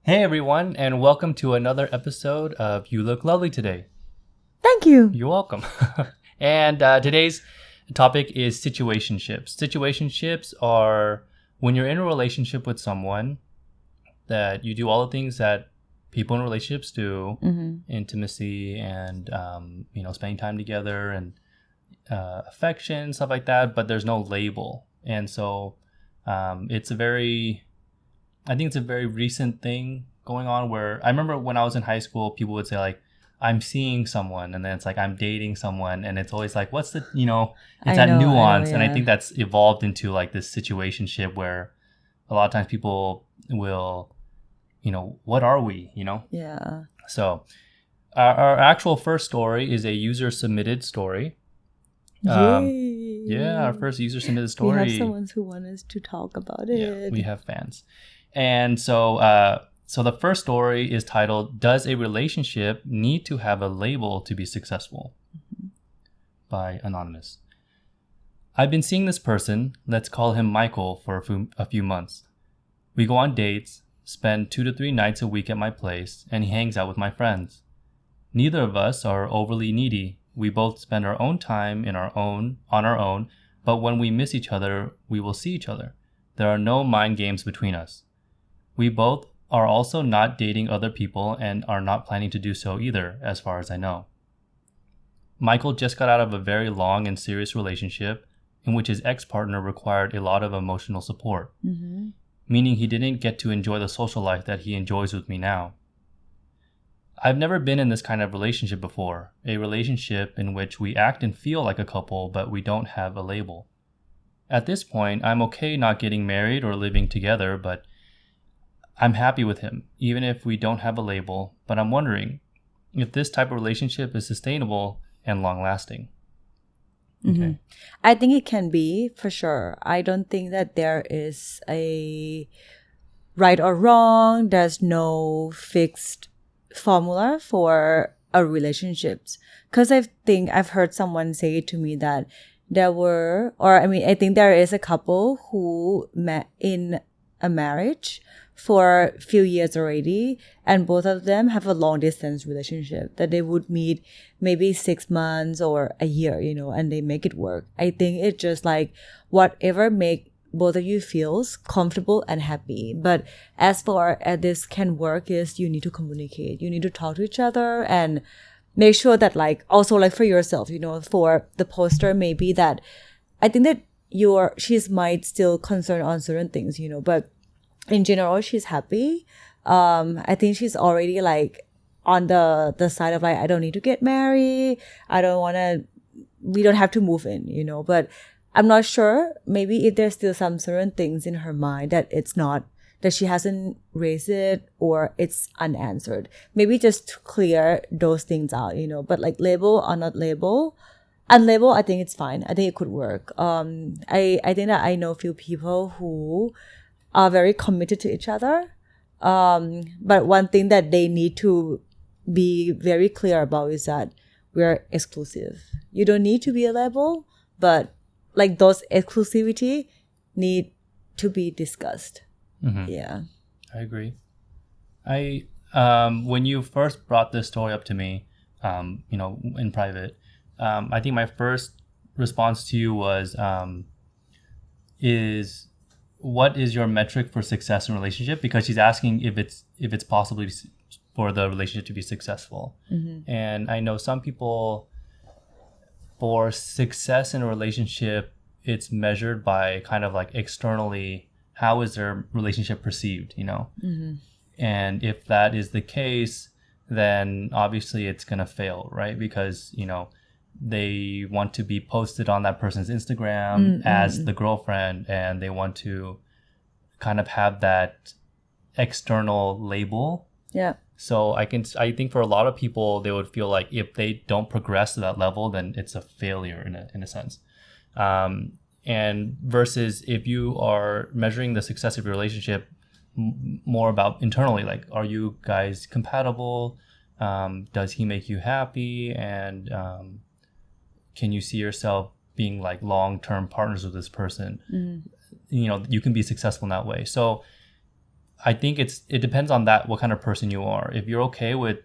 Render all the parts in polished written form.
Hey everyone, and welcome to another episode of You Look Lovely Today. Thank you. You're welcome. And today's topic is situationships. Situationships are when you're in a relationship with someone that you do all the things that people in relationships do, intimacy and spending time together and affection, stuff like that. But there's no label, and so it's a very I think it's a very recent thing going on where I remember when I was in high school, people would say like, I'm seeing someone, and then it's like I'm dating someone, and it's always like, what's the, it's that nuance. And I think that's evolved into like this situationship where a lot of times people will, what are we, Yeah. So our actual first story is a user submitted story. Yay. Yeah, our first user submitted story. We have someone who wants us to talk about it. Yeah, we have fans. And so the first story is titled, Does a Relationship Need to Have a Label to Be Successful? By Anonymous. I've been seeing this person, let's call him Michael, for a few months. We go on dates, spend 2 to 3 nights a week at my place, and he hangs out with my friends. Neither of us are overly needy. We both spend our own time on our own, but when we miss each other, we will see each other. There are no mind games between us. We both are also not dating other people and are not planning to do so either, as far as I know. Michael just got out of a very long and serious relationship in which his ex-partner required a lot of emotional support, meaning he didn't get to enjoy the social life that he enjoys with me now. I've never been in this kind of relationship before, a relationship in which we act and feel like a couple, but we don't have a label. At this point, I'm okay not getting married or living together, but I'm happy with him, even if we don't have a label. But I'm wondering if this type of relationship is sustainable and long-lasting. Okay. I think it can be, for sure. I don't think that there is a right or wrong. There's no fixed formula for a relationship. Because I think I've heard someone say to me that I think there is a couple who met in a marriage for a few years already, and both of them have a long distance relationship that they would meet maybe 6 months or a year, and they make it work. I think it's just like whatever make both of you feels comfortable and happy. But as far as this can work is you need to communicate. You need to talk to each other and make sure that also for yourself, for the poster, maybe that I think that she's might still concern on certain things, but in general, she's happy. I think she's already on the side of I don't need to get married. We don't have to move in, but I'm not sure. Maybe if there's still some certain things in her mind that it's not, that she hasn't raised it or it's unanswered. Maybe just to clear those things out, but label or not label, unlabel, I think it's fine. I think it could work. I think that I know a few people who are very committed to each other. But one thing that they need to be very clear about is that we're exclusive. You don't need to be a label, but those exclusivity need to be discussed. Yeah. I agree. When you first brought this story up to me, in private, I think my first response to you was, what is your metric for success in a relationship? Because she's asking if it's possible for the relationship to be successful. And I know some people, for success in a relationship, it's measured by kind of externally, how is their relationship perceived, And if that is the case, then obviously it's going to fail, right? Because, they want to be posted on that person's Instagram as the girlfriend, and they want to kind of have that external label. Yeah. So I think for a lot of people, they would feel like if they don't progress to that level, then it's a failure in a sense. And versus if you are measuring the success of your relationship more about internally, are you guys compatible? Does he make you happy? And can you see yourself being long-term partners with this person? You can be successful in that way. So I think it depends on what kind of person you are. If you're okay with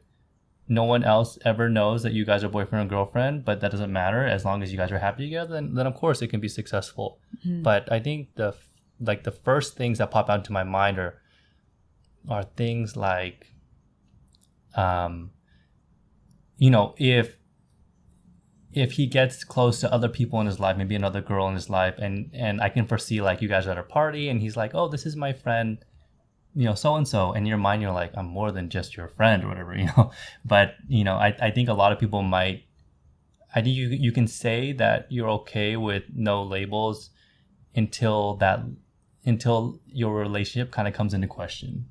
no one else ever knows that you guys are boyfriend and girlfriend, but that doesn't matter as long as you guys are happy together, then of course it can be successful. But I think the first things that pop out into my mind are things like, if he gets close to other people in his life, maybe another girl in his life, and I can foresee like you guys are at a party and he's like, oh, this is my friend, so and so, and in your mind you're like, I'm more than just your friend or whatever. But I think a lot of people I think you can say that you're okay with no labels until your relationship kind of comes into question.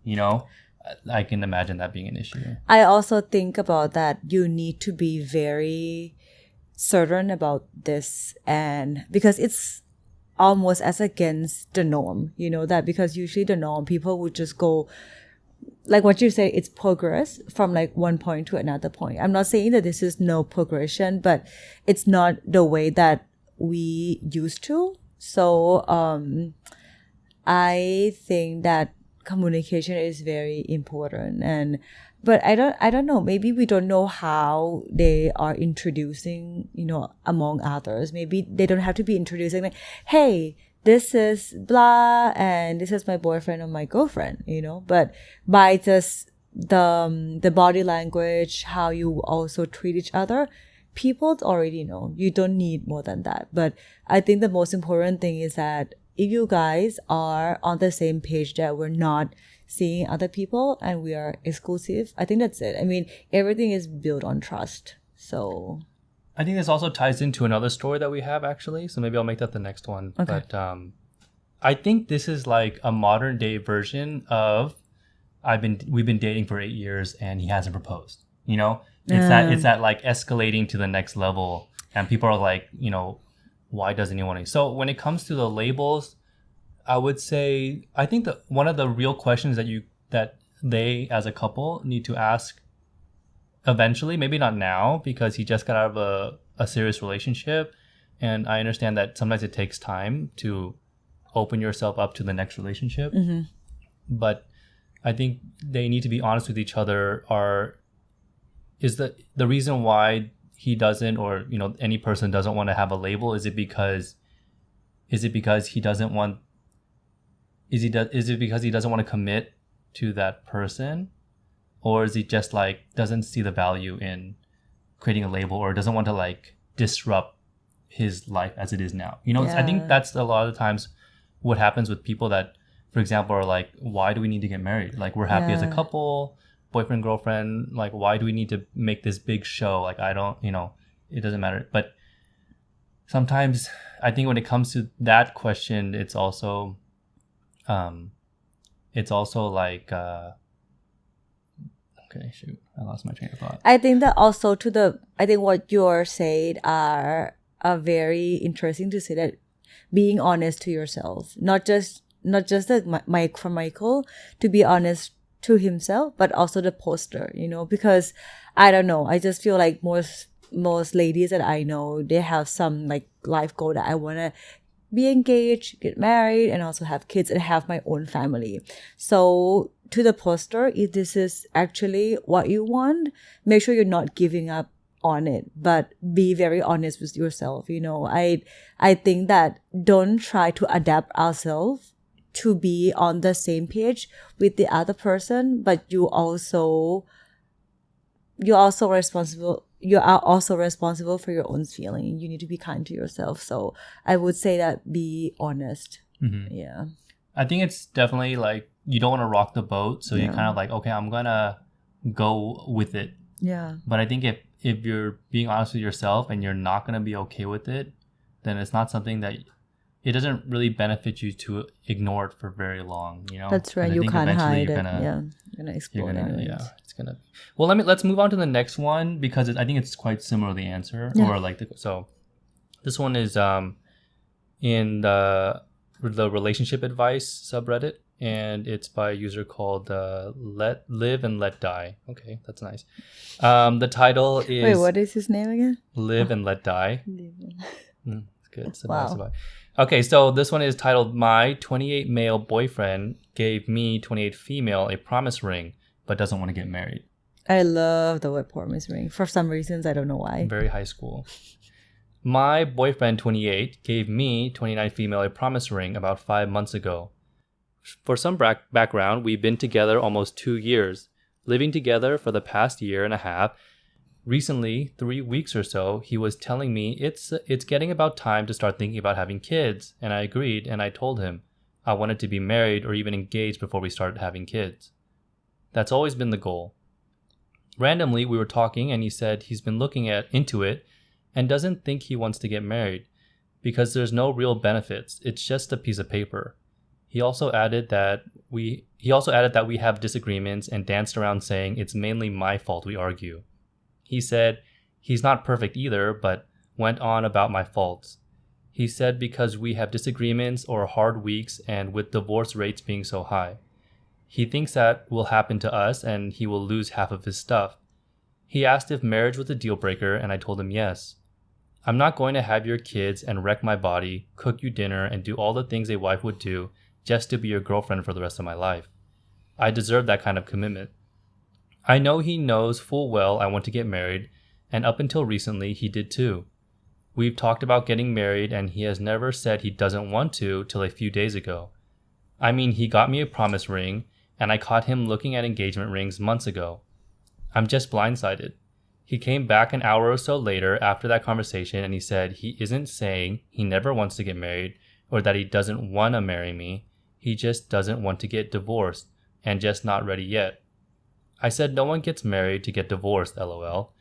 I can imagine that being an issue. I also think about that you need to be very certain about this, and because it's almost as against the norm, that because usually the norm, people would just go, like what you say, it's progress from like one point to another point. I'm not saying that this is no progression, but it's not the way that we used to. So I think that communication is very important, but I don't know, maybe we don't know how they are introducing, among others. Maybe they don't have to be introducing like, hey, this is blah and this is my boyfriend or my girlfriend, but by just the body language, how you also treat each other, people already know. You don't need more than that. But I think the most important thing is that if you guys are on the same page that we're not seeing other people and we are exclusive, I think that's it. I mean, everything is built on trust. So I think this also ties into another story that we have, actually. So maybe I'll make that the next one. Okay. But I think this is like a modern day version of we've been dating for 8 years and he hasn't proposed. It's that like escalating to the next level, and people are like, why doesn't he want to? So when it comes to the labels, I would say, I think that one of the real questions that they as a couple need to ask eventually, maybe not now because he just got out of a serious relationship, and I understand that sometimes it takes time to open yourself up to the next relationship. But I think they need to be honest with each other. Is the reason why he doesn't, or any person doesn't want to have a label, is it because he doesn't want, is it because he doesn't want to commit to that person, or is he just like doesn't see the value in creating a label, or doesn't want to like disrupt his life as it is now? I think that's a lot of the times what happens with people that, for example, are like, why do we need to get married? Like, we're happy as a couple, boyfriend, girlfriend. Like, why do we need to make this big show? Like, I don't, it doesn't matter. But sometimes I think when it comes to that question, it's also like, okay, shoot, I lost my train of thought. I think that also I think what you're saying are very interesting to say, that being honest to yourself, not just the Mike from Michael, to be honest to himself, but also the poster, because I don't know, I just feel like most ladies that I know, they have some like life goal that I want to be engaged, get married, and also have kids and have my own family. So to the poster, if this is actually what you want, make sure you're not giving up on it, but be very honest with yourself. I think that don't try to adapt ourselves to be on the same page with the other person, but you are also responsible for your own feeling. You need to be kind to yourself. So I would say that be honest. Yeah, I think it's definitely like you don't want to rock the boat, so you kind of like, okay, I'm gonna go with it. Yeah, but I think if you're being honest with yourself and you're not gonna be okay with it, then it's not something that, it doesn't really benefit you to ignore it for very long. That's right. You can't hide it. You're gonna explore it. Yeah, it's gonna. Well, let's move on to the next one, because I think it's quite similar, the answer, or like so. This one is in the relationship advice subreddit, and it's by a user called Live and Let Die. Okay, that's nice. The title is, wait, what is his name again? Live and Let Die. It's good. It's a nice Okay, so this one is titled, My 28 male boyfriend gave me 28 female a promise ring, but doesn't want to get married. I love the word promise ring. For some reasons, I don't know why. Very high school. My boyfriend, 28, gave me, 29 female, a promise ring about 5 months ago. For some background, we've been together almost 2 years, living together for the past year and a half. Recently, 3 weeks or so, he was telling me it's getting about time to start thinking about having kids, and I agreed, and I told him I wanted to be married or even engaged before we started having kids. That's always been the goal. Randomly, we were talking, and he said he's been looking into it and doesn't think he wants to get married because there's no real benefits. It's just a piece of paper. He also added that we have disagreements and danced around saying it's mainly my fault we argue. He said he's not perfect either, but went on about my faults. He said because we have disagreements or hard weeks and with divorce rates being so high. He thinks that will happen to us and he will lose half of his stuff. He asked if marriage was a deal breaker and I told him yes. I'm not going to have your kids and wreck my body, cook you dinner, and do all the things a wife would do just to be your girlfriend for the rest of my life. I deserve that kind of commitment. I know he knows full well I want to get married, and up until recently he did too. We've talked about getting married and he has never said he doesn't want to till a few days ago. I mean, he got me a promise ring, and I caught him looking at engagement rings months ago. I'm just blindsided. He came back an hour or so later after that conversation and he said he isn't saying he never wants to get married or that he doesn't want to marry me. He just doesn't want to get divorced and just not ready yet. I said no one gets married to get divorced, lol.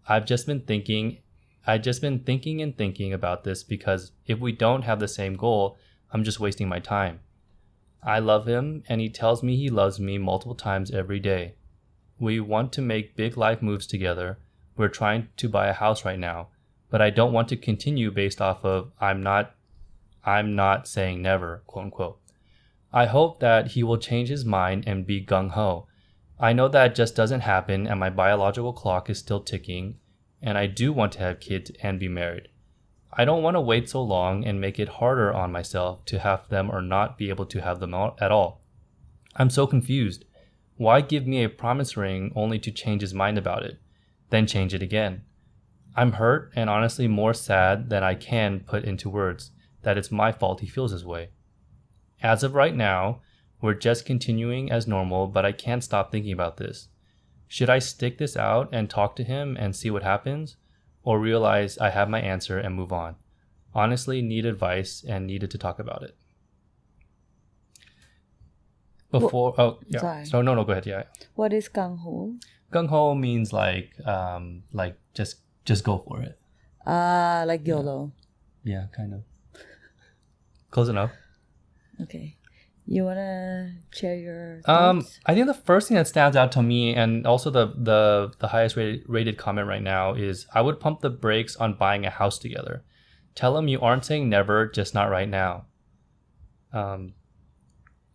I've just been thinking and thinking about this because if we don't have the same goal, I'm just wasting my time. I love him and he tells me he loves me multiple times every day. We want to make big life moves together. We're trying to buy a house right now, but I don't want to continue based off of I'm not saying never, quote unquote. I hope that he will change his mind and be gung-ho. I know that just doesn't happen and my biological clock is still ticking, and I do want to have kids and be married. I don't want to wait so long and make it harder on myself to have them or not be able to have them at all. I'm so confused. Why give me a promise ring only to change his mind about it, then change it again? I'm hurt and honestly more sad than I can put into words that it's my fault he feels this way. As of right now, we're just continuing as normal, but I can't stop thinking about this. Should I stick this out and talk to him and see what happens, or realize I have my answer and move on? Honestly, need advice and needed to talk about it. Before, Sorry. So no, go ahead. Yeah. What is gung ho? Gung ho means like just go for it. Like YOLO. Yeah, kind of. Close enough. Okay. You wanna share your thoughts? I think the first thing that stands out to me, and also the highest rated comment right now, is I would pump the brakes on buying a house together. Tell him you aren't saying never, just not right now.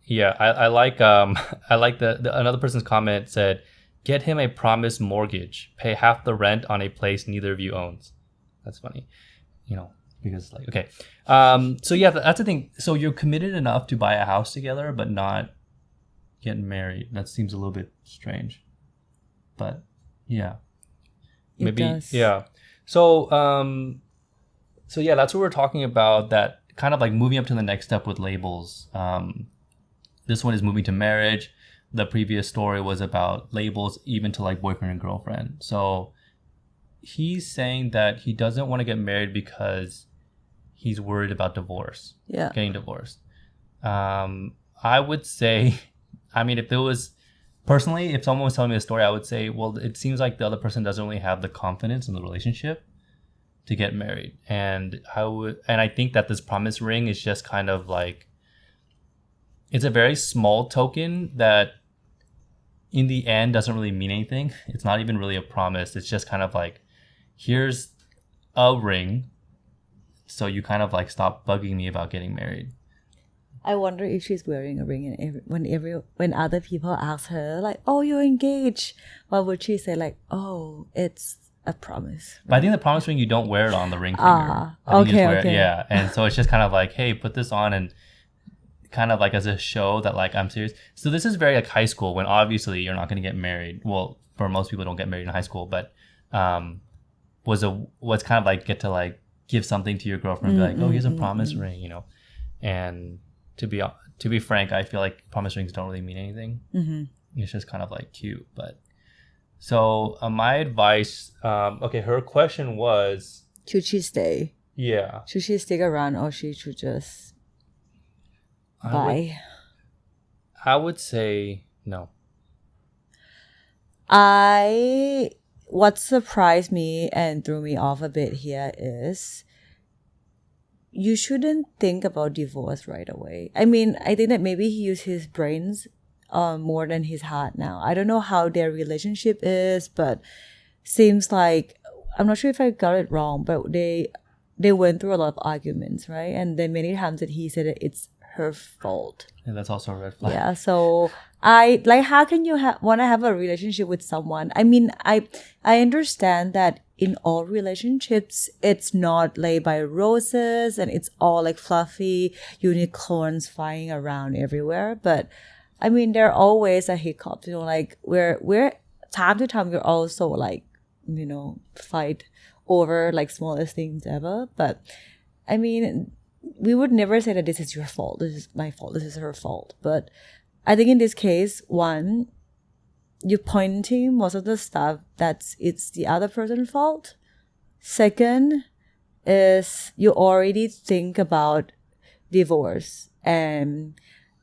Yeah, I like the another person's comment said, get him a promised mortgage, pay half the rent on a place neither of you owns. That's funny, because like, okay. So yeah, that's the thing. So you're committed enough to buy a house together, but not get married. That seems a little bit strange, but yeah, maybe. It does. Yeah. So yeah, that's what we're talking about. That kind of like moving up to the next step with labels. This one is moving to marriage. The previous story was about labels, even to like boyfriend and girlfriend. So he's saying that he doesn't want to get married because he's worried about divorce. Yeah. Getting divorced. I would say, I mean, if someone was telling me a story, I would say, well, it seems like the other person doesn't really have the confidence in the relationship to get married. And I think that this promise ring is just kind of like, it's a very small token that in the end doesn't really mean anything. It's not even really a promise. It's just kind of like, here's a ring, so you kind of like stop bugging me about getting married. I wonder if she's wearing a ring, and when other people ask her like, "Oh, you're engaged," what would she say? Like, "Oh, it's a promise. But I think the promise ring, you don't wear it on the ring finger. Ah, I think you just okay, wear it- okay. yeah. And so it's just kind of like, hey, put this on and kind of like as a show that like I'm serious. So this is very like high school when obviously you're not going to get married. Well, for most people don't get married in high school, but was kind of like get to like give something to your girlfriend and be like, oh, here's a promise ring, you know. And to be frank, I feel like promise rings don't really mean anything. It's just kind of like cute. But so my advice, okay, her question was, Should she stay? yeah, Should she stick around or she should just bye? I would say no. What surprised me and threw me off a bit here is you shouldn't think about divorce right away. I mean, I think that maybe he used his brains more than his heart now. I don't know how their relationship is, but seems like, I'm not sure if I got it wrong, but they went through a lot of arguments, right? And then many times that he said that it's her fault. And that's also a red flag. Yeah, so I like, how can you want to have a relationship with someone? I mean, I understand that in all relationships, it's not laid by roses and it's all like fluffy unicorns flying around everywhere. But I mean, there are always a hiccup, you know, like we're time to time we're also like, you know, fight over like smallest things ever. But I mean, we would never say that this is your fault, this is my fault, this is her fault. But I think in this case, one, you're pointing most of the stuff it's the other person's fault. Second is you already think about divorce and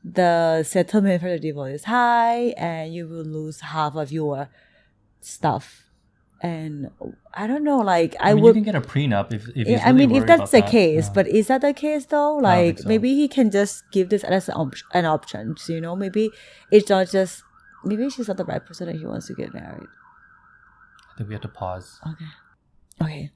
the settlement for the divorce is high and you will lose half of your stuff. And I don't know, like I mean, would. you can get a prenup if he's really I mean, if worried that's the about that. case, Yeah. but is that the case though? don't Like think so. maybe he can just give this as an option. You know, maybe it's not just. Maybe she's not the right person that he wants to get married. I think we have to pause. Okay.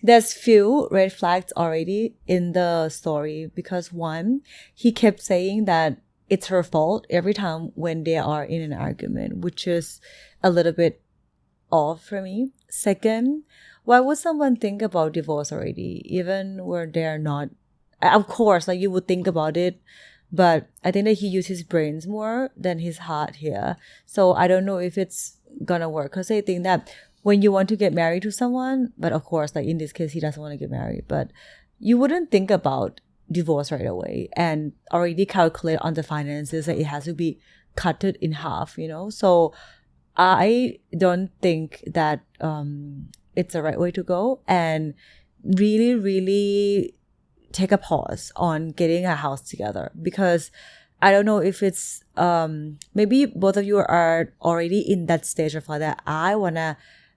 There's few red flags already in the story because one, he kept saying that it's her fault every time when they are in an argument, which is a little bit off for me. Second, why would someone think about divorce already, even where they're not? Of course, like you would think about it, but I think that he used his brains more than his heart here. So I don't know if it's gonna work because I think that when you want to get married to someone, but of course, like in this case, he doesn't want to get married, but you wouldn't think about divorce right away and already calculate on the finances that it has to be cut in half, you know? So I don't think that it's the right way to go, and really, really take a pause on getting a house together because I don't know if it's maybe both of you are already in that stage of like that I want to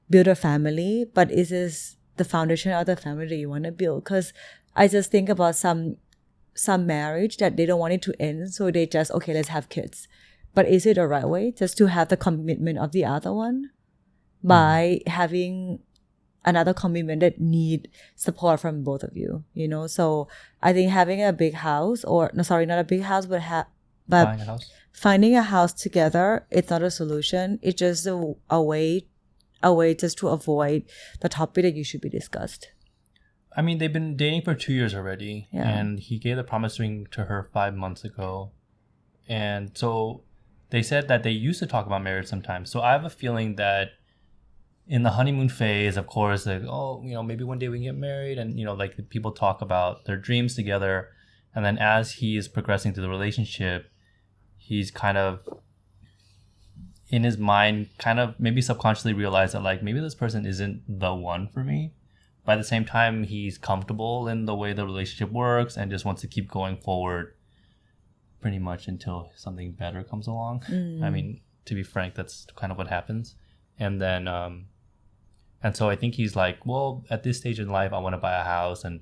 build a family, but is this the foundation of the family that you want to build? Because I just think about some marriage that they don't want it to end, so they just, okay, let's have kids. But is it the right way just to have the commitment of the other one by having another commitment that need support from both of you, you know? So I think having a big house, or no, sorry, not a big house, but Buying a house. finding a house together, it's not a solution. It's just a way just to avoid the topic that you should be discussed. I mean, they've been dating for 2 years already, Yeah. and he gave the promise ring to her 5 months ago. And so they said that they used to talk about marriage sometimes. So I have a feeling that in the honeymoon phase, of course, like, oh, you know, maybe one day we can get married. And, you know, like people talk about their dreams together. And then as he is progressing through the relationship, he's kind of, in his mind, kind of maybe subconsciously realized that like, maybe this person isn't the one for me. But at the same time, he's comfortable in the way the relationship works and just wants to keep going forward pretty much until something better comes along. I mean, to be frank, that's kind of what happens. And then, and so I think he's like, well, at this stage in life, I want to buy a house. And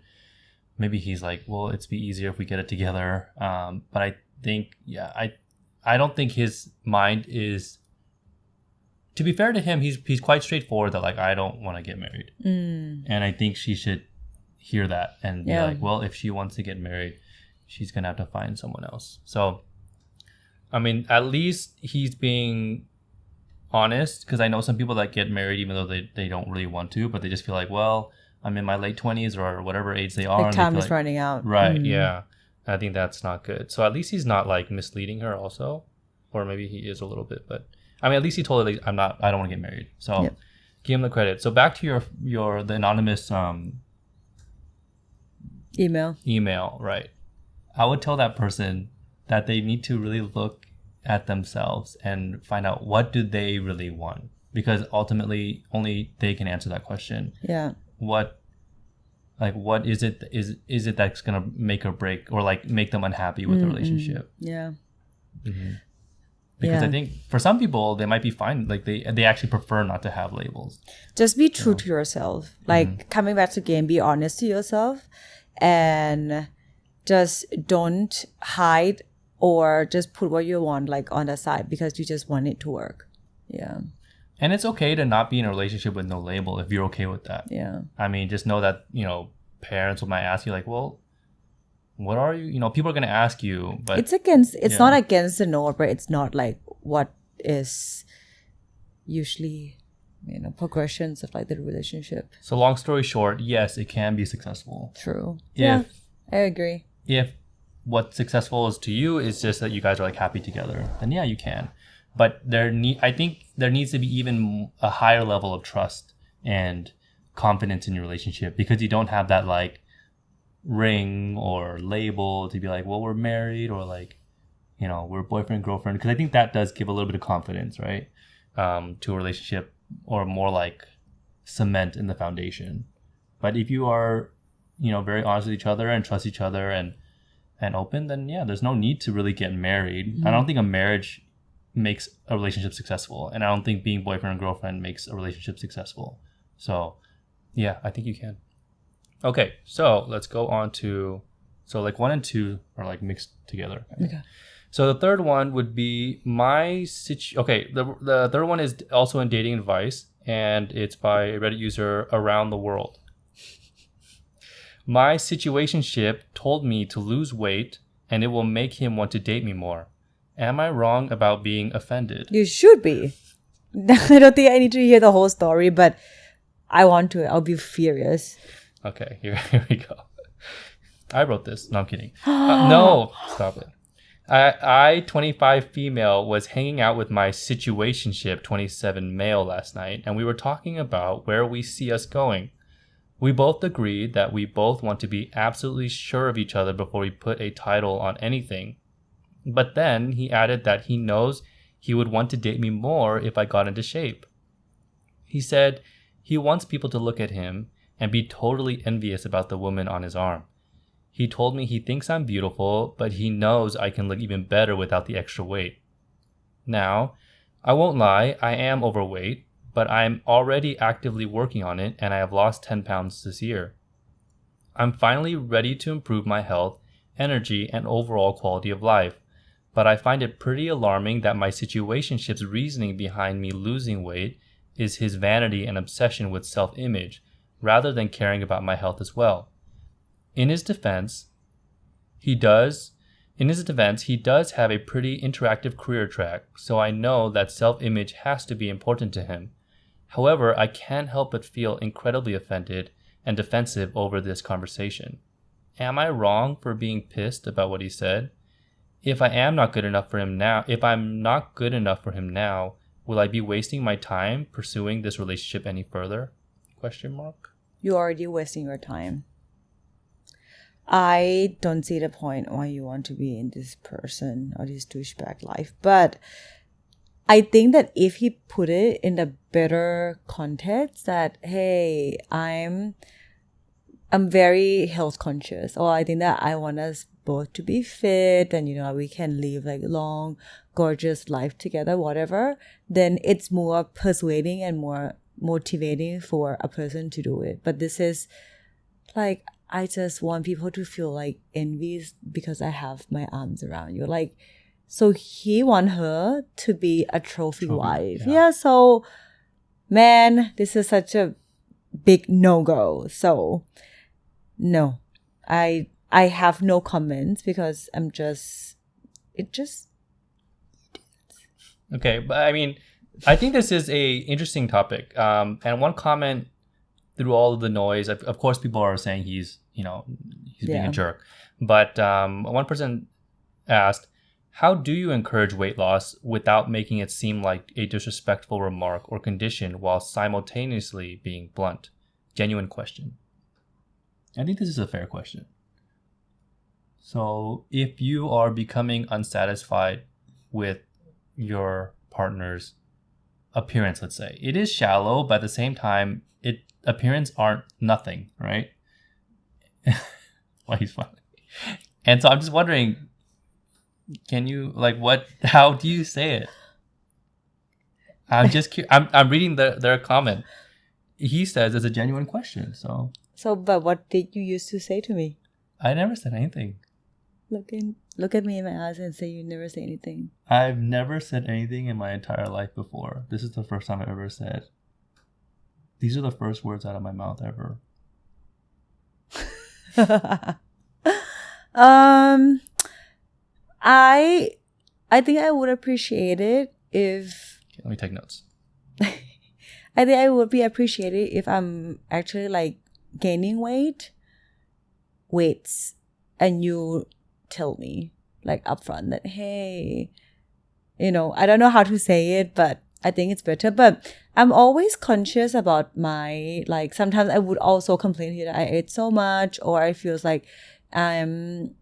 maybe he's like, well, it's be easier if we get it together. But I think, yeah, I don't think his mind is, to be fair to him, he's quite straightforward that like, I don't want to get married. And I think she should hear that and be like, well, if she wants to get married, she's going to have to find someone else. So, I mean, at least he's being honest, because I know some people that get married even though they don't really want to, but they just feel like, well, I'm in my late 20s or whatever age they are. Like and time they is feel like, running out. right, yeah. I think that's not good. So at least he's not like misleading her also. Or maybe he is a little bit, but I mean, at least he told her like, I don't want to get married. So Yep. give him the credit. So back to the anonymous email, right? I would tell that person that they need to really look at themselves and find out what do they really want, because ultimately only they can answer that question. Yeah. What is it that's gonna make or break or like make them unhappy with the relationship? Yeah. Because Yeah. I think for some people they might be fine, like they actually prefer not to have labels. Just be true to yourself. Like coming back to game, be honest to yourself and just don't hide or just put what you want like on the side because you just want it to work. Yeah. And it's okay to not be in a relationship with no label if you're okay with that. Yeah. I mean, just know that, parents might ask you like, well, what are you? People are going to ask you, but it's not against the norm, but it's not like what is usually, progressions of like the relationship. So long story short, yes, it can be successful. True. Yeah, I agree. If what's successful is to you is just that you guys are like happy together, then yeah, you can. But I think there needs to be even a higher level of trust and confidence in your relationship, because you don't have that like ring or label to be like, well, we're married, or like, we're boyfriend, girlfriend. Because I think that does give a little bit of confidence, right, to a relationship, or more like cement in the foundation. But if you are, very honest with each other and trust each other and open, then yeah, there's no need to really get married. I don't think a marriage makes a relationship successful, and I don't think being boyfriend and girlfriend makes a relationship successful. So yeah, I think you can. Okay, so let's go on to, so like 1 and 2 are like mixed together. Okay. So the third one would be the third one is also in dating advice, and it's by a Reddit user around the world. My situationship told me to lose weight and it will make him want to date me more. Am I wrong about being offended? You should be. I don't think I need to hear the whole story, but I want to. I'll be furious. Okay, here we go. I wrote this. No, I'm kidding. No, stop it. I, 25 female, was hanging out with my situationship, 27 male, last night, and we were talking about where we see us going. We both agreed that we both want to be absolutely sure of each other before we put a title on anything. But then he added that he knows he would want to date me more if I got into shape. He said he wants people to look at him and be totally envious about the woman on his arm. He told me he thinks I'm beautiful, but he knows I can look even better without the extra weight. Now, I won't lie, I am overweight, but I'm already actively working on it, and I have lost 10 pounds this year. I'm finally ready to improve my health, energy, and overall quality of life, but I find it pretty alarming that my situationship's reasoning behind me losing weight is his vanity and obsession with self-image, rather than caring about my health as well. In his defense, he does have a pretty interactive career track, so I know that self-image has to be important to him. However, I can't help but feel incredibly offended and defensive over this conversation. Am I wrong for being pissed about what he said? If I'm not good enough for him now, will I be wasting my time pursuing this relationship any further? ? You're already wasting your time. I don't see the point why you want to be in this person or this douchebag life. But I think that if he put it in a better context that, hey, I'm very health conscious, or I think that I want us both to be fit and, we can live like long, gorgeous life together, whatever, then it's more persuading and more motivating for a person to do it. But this is like, I just want people to feel like envious because I have my arms around you. Like, so he want her to be a trophy wife. Yeah. So, man, this is such a big no-go. So, no, I have no comments because Okay, but I mean, I think this is a interesting topic. And one comment through all of the noise, of course, people are saying he's being a jerk. But one person asked, how do you encourage weight loss without making it seem like a disrespectful remark or condition while simultaneously being blunt? Genuine question. I think this is a fair question. So if you are becoming unsatisfied with your partner's appearance, let's say, it is shallow, but at the same time, appearance aren't nothing, right? Why he's funny. And so I'm just wondering, can you how do you say it? I'm just I'm reading their comment. He says it's a genuine question. So but what did you used to say to me? I never said anything. Look at me in my eyes and say you never say anything. I've never said anything in my entire life before. This is the first time I've ever said. These are the first words out of my mouth ever. I think I would appreciate it if... Okay, let me take notes. I think I would be appreciated if I'm actually gaining weights, and you tell me upfront that, hey, I don't know how to say it, but I think it's better. But I'm always conscious about my, sometimes I would also complain that I ate so much, or I feel like I'm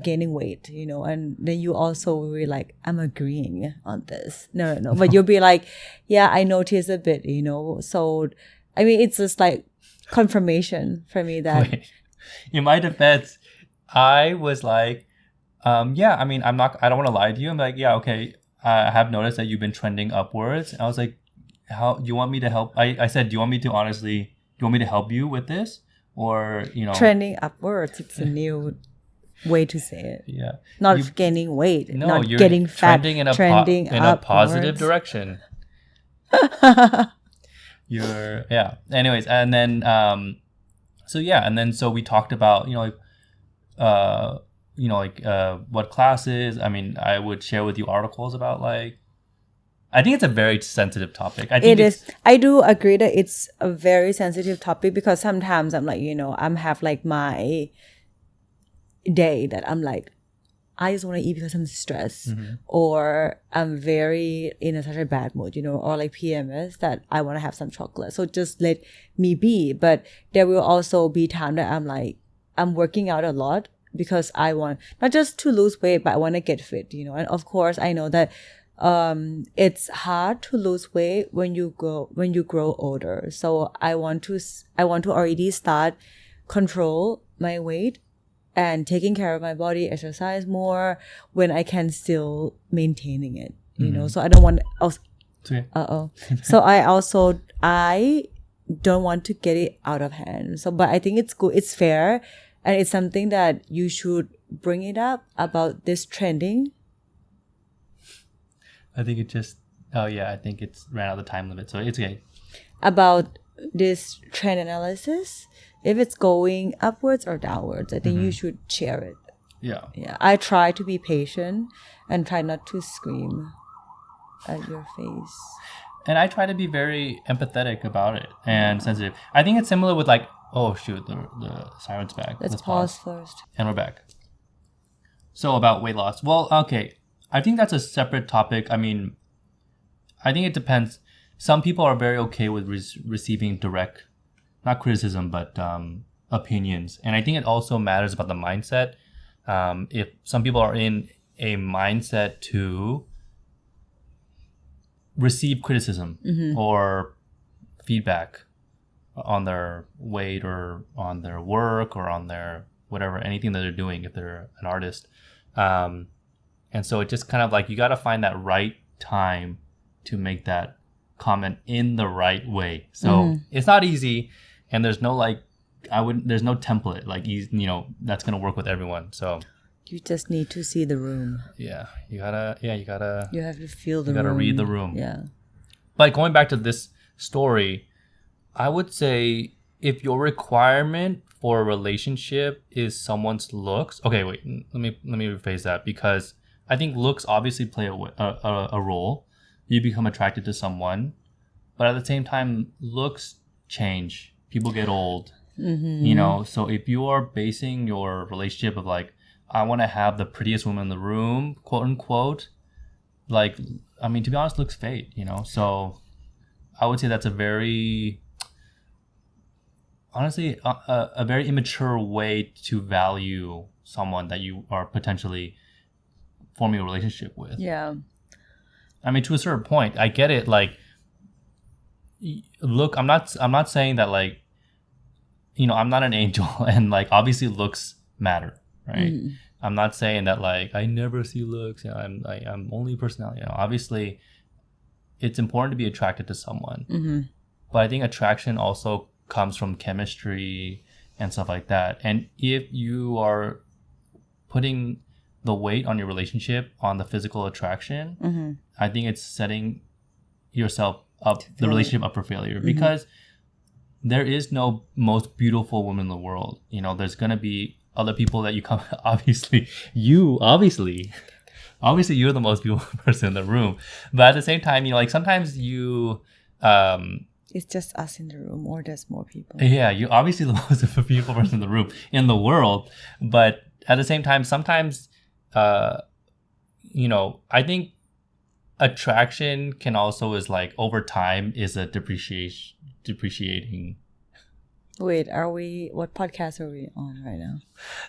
gaining weight, and then you also will be like, I'm agreeing on this. No. But you'll be like, yeah, I noticed a bit, So, I mean, it's just confirmation for me that... Wait. In my defense, I was like, yeah, I mean, I don't want to lie to you. I'm like, yeah, okay. I have noticed that you've been trending upwards. And I was like, how do you want me to help? I said, do you want me to help you with this? Or, Trending upwards. It's a new way to say it. Yeah. Not gaining weight. No, not you're getting fat. trending in a positive direction. Yeah. Anyways, and then, so we talked about, what classes. I mean, I would share with you articles about I think it's a very sensitive topic. It is. I do agree that it's a very sensitive topic, because sometimes I'm I'm have my day that I'm I just want to eat because I'm stressed, or I'm very in such a bad mood, or PMS that I want to have some chocolate. So just let me be. But there will also be time that I'm working out a lot because I want not just to lose weight, but I want to get fit, And of course, I know that it's hard to lose weight when you grow older. So I want to already start control my weight and taking care of my body, exercise more when I can still maintaining it, So I don't want So I don't want to get it out of hand. So, but I think it's good, it's fair, and it's something that you should bring it up about this trending. I think I think it's ran out of the time limit, so it's okay. About this trend analysis, if it's going upwards or downwards, I think you should share it. Yeah. Yeah. I try to be patient and try not to scream at your face. And I try to be very empathetic about it and sensitive. I think it's similar with oh shoot, the siren's back. Let's pause first. And we're back. So about weight loss. Well, okay. I think that's a separate topic. I mean, I think it depends. Some people are very okay with receiving direct, not criticism, but opinions. And I think it also matters about the mindset. If some people are in a mindset to receive criticism or feedback on their weight or on their work or on their whatever, anything that they're doing, if they're an artist. And so it just kind of you got to find that right time to make that comment in the right way. So it's not easy, and there's no there's no template that's going to work with everyone. So you just need to see the room. Yeah, you have to feel the room. You got to read the room. Yeah. But going back to this story, I would say if your requirement for a relationship is someone's looks, okay, wait, let me rephrase that, because I think looks obviously play a role. you become attracted to someone, but at the same time, looks change. People get old. You know, so if you are basing your relationship of like, I want to have the prettiest woman in the room, quote unquote, like, I mean, to be honest, looks fade, you know? So I would say that's a very, honestly, a very immature way to value someone that you are potentially forming a relationship with. Yeah. I mean, to a certain point, I get it. Like, look, I'm not saying that like, you know, I'm not an angel and like obviously looks matter, right? I'm not saying that like I never see looks. You know, I'm only personality. You know, obviously, it's important to be attracted to someone, but I think attraction also comes from chemistry and stuff like that. And if you are putting the weight on your relationship on the physical attraction, I think it's setting yourself up, the relationship up for failure, because there is no most beautiful woman in the world. You know, there's gonna be other people that you come. Obviously, you're the most beautiful person in the room. But at the same time, you know, like sometimes you, It's just us in the room, or there's more people. yeah, you're obviously the most beautiful person in the room in the world. But at the same time, sometimes, you know, I think attraction can also is like over time is a depreciating. Wait, what podcast are we on right now?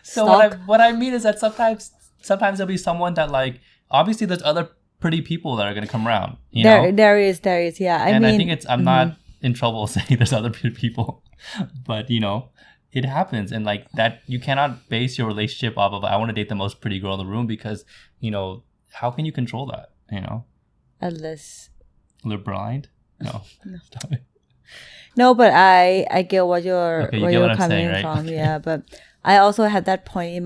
So Stock? what I mean is that sometimes there'll be someone that like obviously there's other pretty people that are gonna come around. You know? There is, yeah. I And mean, I think it's I'm not in trouble saying there's other pretty people, but you know, it happens, and like that you cannot base your relationship off of I want to date the most pretty girl in the room, because you know how can you control that? You know, unless they're blind. No. Stop it. no, but I get what you're Okay, you where get you're what I'm coming saying, right? from. Okay. Yeah, but I also had that point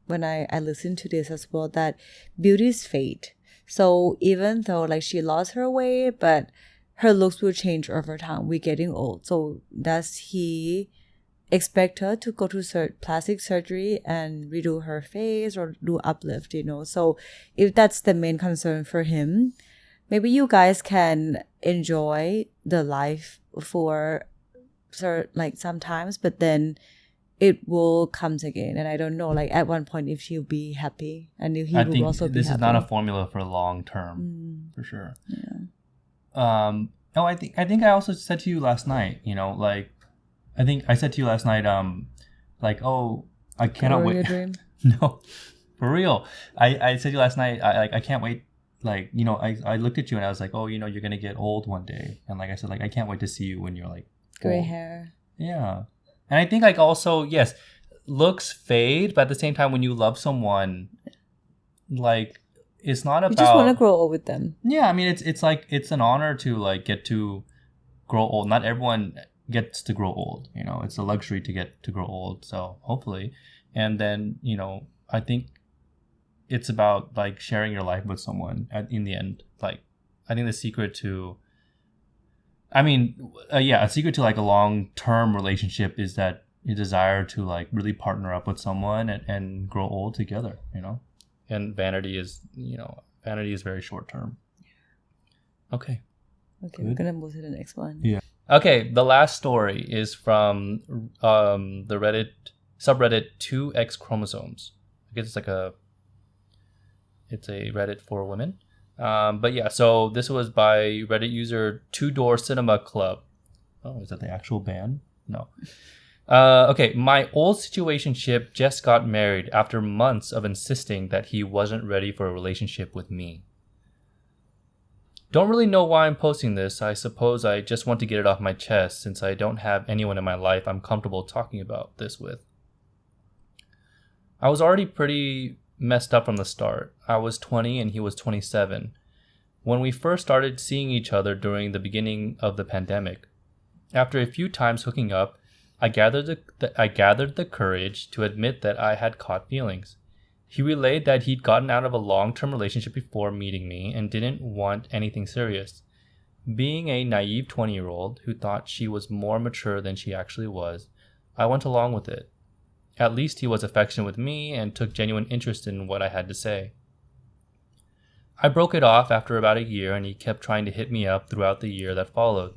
when I listened to this as well, that beauty is fate. So even though like she lost her weight, but her looks will change over time. We're getting old. So does he expect her to go to plastic surgery and redo her face or do uplift, you know? So if that's the main concern for him, maybe you guys can enjoy the life for like sometimes, but then it will comes again. And I don't know, like at one point if she'll be happy and if he I will think also be this happy. is not a formula for long term, for sure. Yeah. Oh, I think I also said to you last night, you know, like I think I said to you last night, like, oh, I cannot Or wait. your dream? No, for real. I said to you last night, I can't wait. Like, you know, I looked at you and I was like, oh, you know, you're gonna get old one day, and like I said, like I can't wait to see you when you're like Gray old. hair. Yeah, and I think like also yes, looks fade, but at the same time, when you love someone, like it's not about. You just want to grow old with them. Yeah, I mean, it's like it's an honor to like get to grow old. Not everyone gets to grow old, you know. It's a luxury to get to grow old. So hopefully, and then you know, I think it's about like sharing your life with someone. In the end, like I think the secret to, I mean, a secret to like a long-term relationship is that you desire to like really partner up with someone and grow old together, you know. And vanity is very short term. Okay. Okay, Good. we're gonna move to the next one. Yeah. Okay, the last story is from the Reddit subreddit 2X chromosomes. I guess it's a Reddit for women. But yeah, so this was by Reddit user Two Door Cinema Club. Oh, is that the actual band? No. Okay, my old situationship just got married after months of insisting that he wasn't ready for a relationship with me. Don't really know why I'm posting this. I suppose I just want to get it off my chest since I don't have anyone in my life I'm comfortable talking about this with. I was already pretty messed up from the start. I was 20 and he was 27. When we first started seeing each other during the beginning of the pandemic, after a few times hooking up, I gathered the courage to admit that I had caught feelings. He relayed that he'd gotten out of a long-term relationship before meeting me and didn't want anything serious. Being a naive 20-year-old who thought she was more mature than she actually was, I went along with it. At least he was affectionate with me and took genuine interest in what I had to say. I broke it off after about a year, and he kept trying to hit me up throughout the year that followed.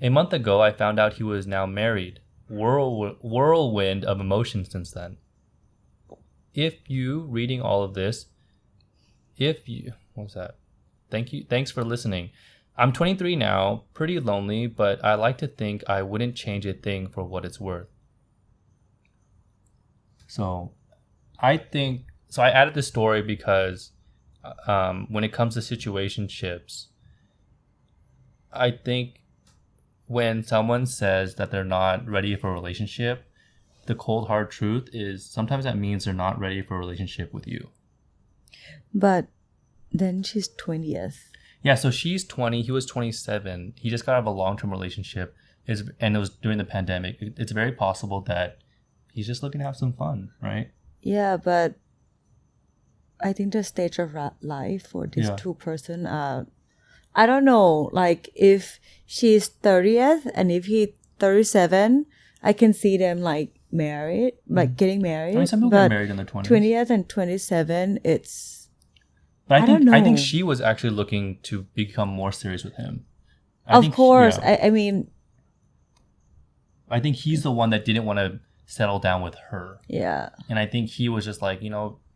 A month ago, I found out he was now married. Whirlwind of emotions since then. If you reading all of this, what's that? Thanks for listening. I'm 23 now, pretty lonely, but I like to think I wouldn't change a thing for what it's worth. So, I added this story because when it comes to situationships, I think when someone says that they're not ready for a relationship, the cold hard truth is sometimes that means they're not ready for a relationship with you. But then she's 20th. Yeah, so she's 20, he was 27. He just got out of a long-term relationship, and it was during the pandemic. It's very possible that he's just looking to have some fun, right? Yeah, but I think the stage of life for these two person, I don't know, like if she's 30th and if he's 37, I can see them like married, like getting married. I mean, some people get married in their 20s. 20th and 27, it's... But I don't know. I think she was actually looking to become more serious with him. Of course. I mean... I think he's the one that didn't want to settle down with her. Yeah. And I think he was just like,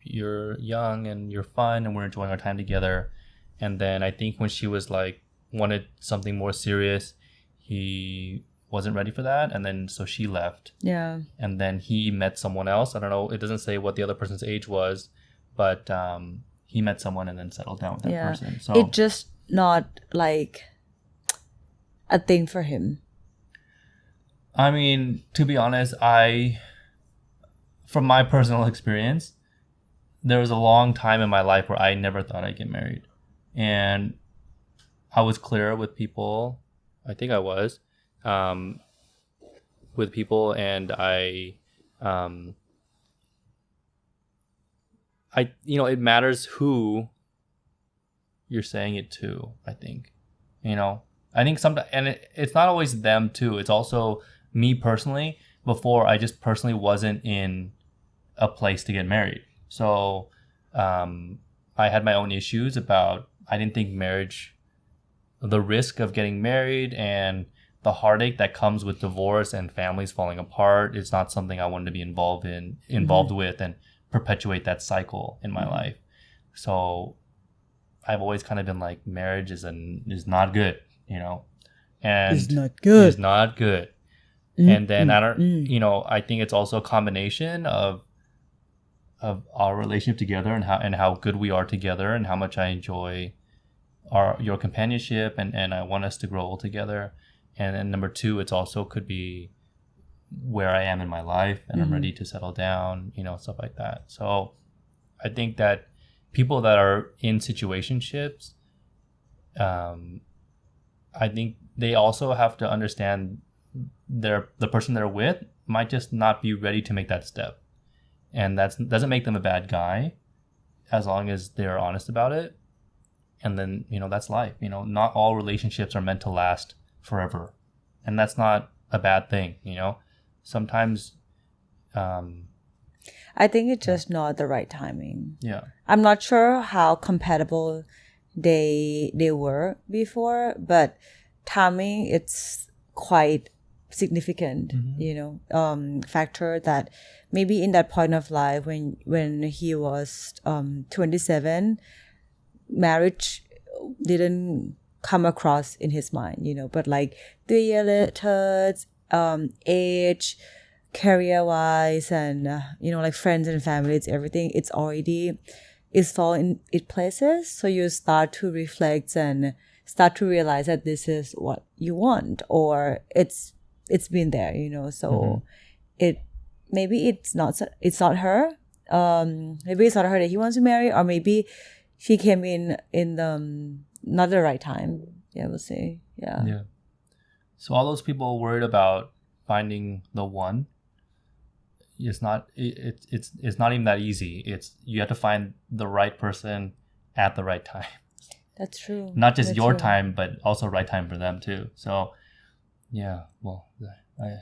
you're young and you're fun and we're enjoying our time together. And then I think when she was like, wanted something more serious, he wasn't ready for that. And then so she left. Yeah. And then he met someone else. I don't know. It doesn't say what the other person's age was, but he met someone and then settled down with that person. So it's just not like a thing for him. I mean, to be honest, from my personal experience, there was a long time in my life where I never thought I'd get married. And I was clear with people. I think I was. With people, and it matters who you're saying it to, I think. I think sometimes, and it's not always them too. It's also me personally. Before, I just personally wasn't in a place to get married. So I had my own issues about, I didn't think marriage, the risk of getting married and the heartache that comes with divorce and families falling apart is not something I wanted to be involved with and perpetuate that cycle in my life. So I've always kind of been like, marriage is not good, and it's not good. It's not good. And then I think it's also a combination of our relationship together and how good we are together and how much I enjoy your companionship and I want us to grow old together. And then number two, it's also could be where I am in my life and I'm ready to settle down, stuff like that. So I think that people that are in situationships, I think they also have to understand the person they're with might just not be ready to make that step. And that doesn't make them a bad guy as long as they're honest about it. And then, that's life. Not all relationships are meant to last forever. And that's not a bad thing, Sometimes I think it's just not the right timing. Yeah. I'm not sure how compatible they were before, but timing, it's quite significant, factor that maybe in that point of life when he was 27, marriage didn't come across in his mind, but like 3 years later, age, career-wise, and like friends and families, everything, it's already fall in its places. So you start to reflect and start to realize that this is what you want, or it's been there, So maybe it's not her. Maybe it's not her that he wants to marry, or maybe she came in the not the right time. Yeah, we'll see. Yeah. So all those people worried about finding the one, it's not even that easy. You have to find the right person at the right time. That's true. Not just your time, but also right time for them too. So yeah, well,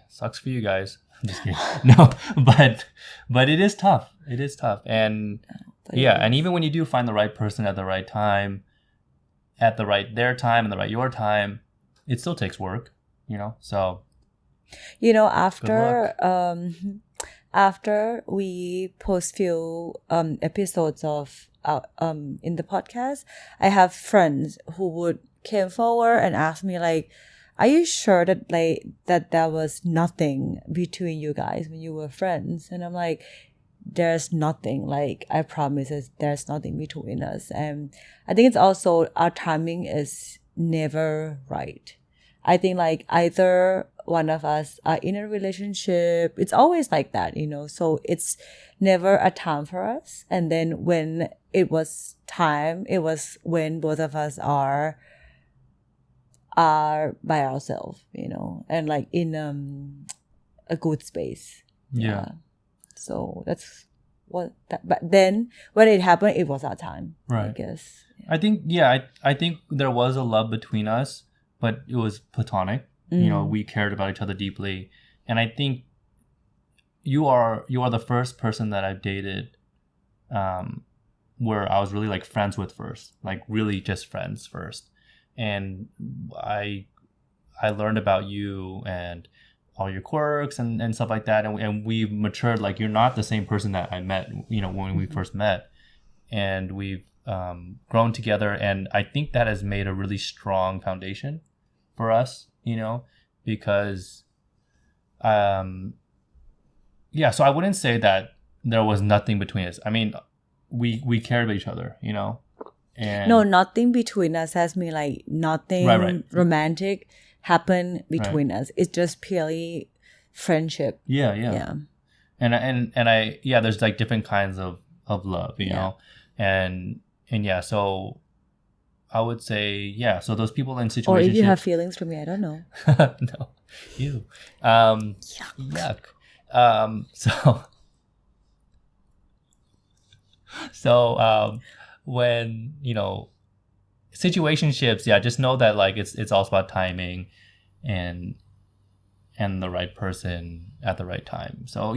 sucks for you guys. I'm just kidding. No, but it is tough. It is tough, and But Yeah, and even when you do find the right person at the right time, at the right their time and the right your time, it still takes work, So after we post few episodes of in the podcast, I have friends who would came forward and ask me like, are you sure that that there was nothing between you guys when you were friends? And I'm like, there's nothing. Like, I promise there's nothing between us. And I think it's also our timing is never right. I think like either one of us are in a relationship. It's always like that, so it's never a time for us. And then when it was time, it was when both of us are by ourselves, and like in a good space. Yeah. So that's but then when it happened, it was our time, right. I guess. I think, I think there was a love between us, but it was platonic. We cared about each other deeply. And I think you are the first person that I've dated where I was really like friends with first, like really just friends first. And I learned about you and all your quirks and stuff like that. And we've matured. Like, you're not the same person that I met, when we first met. And we've grown together. And I think that has made a really strong foundation for us, because, so I wouldn't say that there was nothing between us. I mean, we cared about each other, And no, nothing between us has me like nothing right. romantic happened between us. It's just purely friendship. Yeah. And I there's like different kinds of love, know, and so I would say so those people in situationships. Or if you have feelings for me, I don't know. No, you. Yuck. So when situationships, just know that like it's also about timing and the right person at the right time. So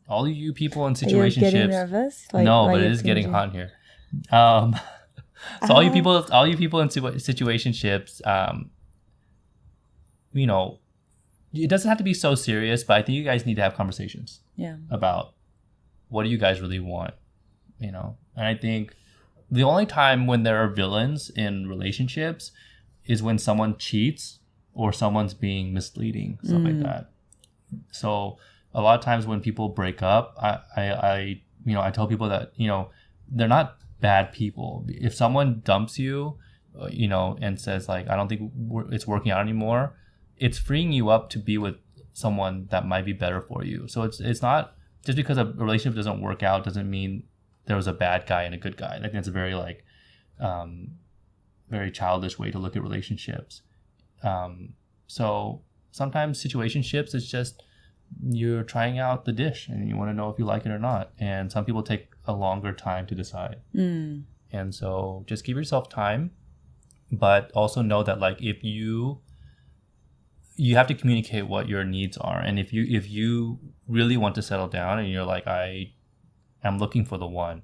all of you people in situationships. Are you getting nervous? Like, no, but it is getting hot in here. So all you people in situationships, it doesn't have to be so serious, but I think you guys need to have conversations. About what do you guys really want, And I think the only time when there are villains in relationships is when someone cheats or someone's being misleading, stuff like that. So a lot of times when people break up, I tell people that, they're not bad people. If someone dumps you, and says like, I don't think it's working out anymore, it's freeing you up to be with someone that might be better for you. So it's not just because a relationship doesn't work out doesn't mean there was a bad guy and a good guy. I think it's a very like very childish way to look at relationships. So sometimes situationships, it's just you're trying out the dish and you want to know if you like it or not. And some people take a longer time to decide. And so just give yourself time, but also know that like if you have to communicate what your needs are. And if you really want to settle down and you're like, I'm looking for the one.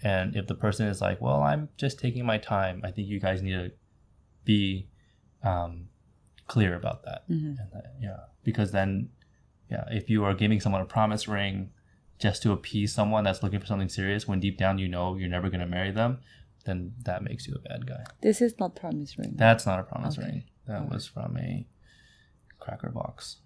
And if the person is like, well, I'm just taking my time, I think you guys need to be clear about that. And because then, if you are giving someone a promise ring just to appease someone that's looking for something serious, when deep down you're never going to marry them, then that makes you a bad guy. This is not promise ring. That's not a promise ring. That was from a cracker box.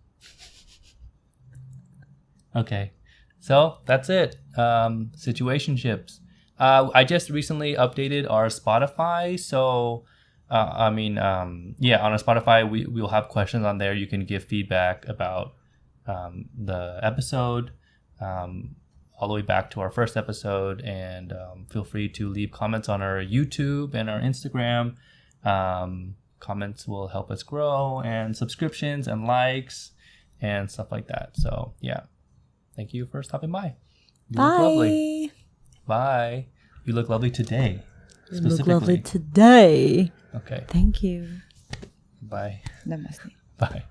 Okay. So that's it. Situationships. I just recently updated our Spotify. So, on our Spotify, we'll have questions on there. You can give feedback about the episode all the way back to our first episode. And feel free to leave comments on our YouTube and our Instagram. Comments will help us grow, and subscriptions and likes and stuff like that. So, thank you for stopping by. You look lovely. Bye. You look lovely today. You look lovely today. Okay. Thank you. Bye. Namaste. Bye.